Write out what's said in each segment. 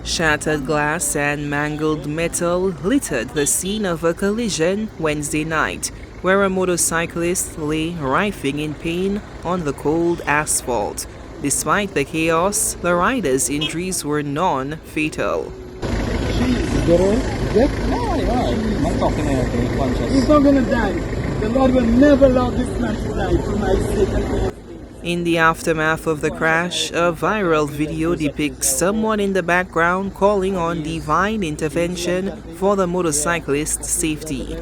Shattered glass and mangled metal littered the scene of a collision Wednesday night, where a motorcyclist lay writhing in pain on the cold asphalt. Despite the chaos, the rider's injuries were non-fatal. He's not gonna die. The Lord will never allow this man to die for my sake and for your sake. In the aftermath of the crash, a viral video depicts someone in the background calling on divine intervention for the motorcyclist's safety.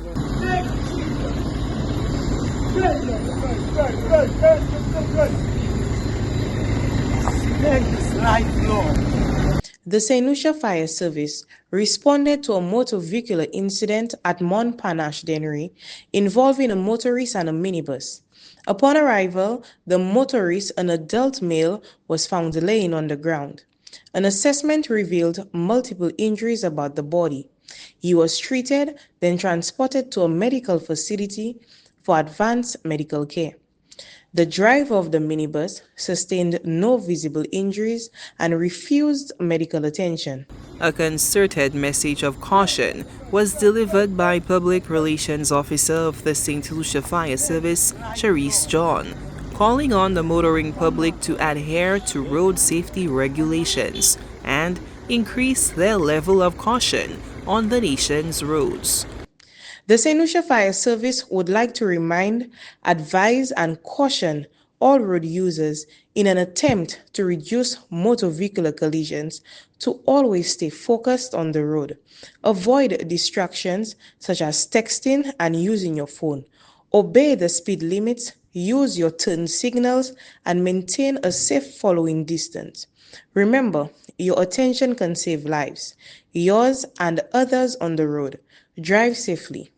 The St. Lucia Fire Service responded to a motor vehicular incident at Montparnasse Dennery involving a motorist and a minibus. Upon arrival, the motorist, an adult male, was found laying on the ground. An assessment revealed multiple injuries about the body. He was treated, then transported to a medical facility for advanced medical care. The driver of the minibus sustained no visible injuries and refused medical attention. A concerted message of caution was delivered by Public Relations Officer of the St. Lucia Fire Service, Charisse John, calling on the motoring public to adhere to road safety regulations and increase their level of caution on the nation's roads. The St. Lucia Fire Service would like to remind, advise, and caution all road users in an attempt to reduce motor vehicular collisions to always stay focused on the road. Avoid distractions such as texting and using your phone. Obey the speed limits, use your turn signals, and maintain a safe following distance. Remember, your attention can save lives, yours and others on the road. Drive safely.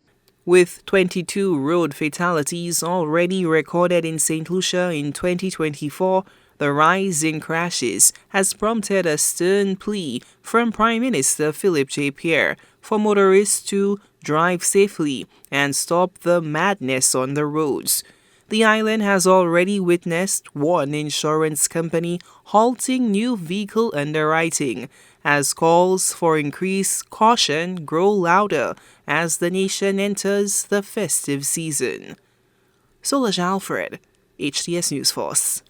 With 22 road fatalities already recorded in St. Lucia in 2024, the rise in crashes has prompted a stern plea from Prime Minister Philip J. Pierre for motorists to drive safely and stop the madness on the roads. The island has already witnessed one insurance company halting new vehicle underwriting as calls for increased caution grow louder as the nation enters the festive season. Solange Alfred, HTS News Force.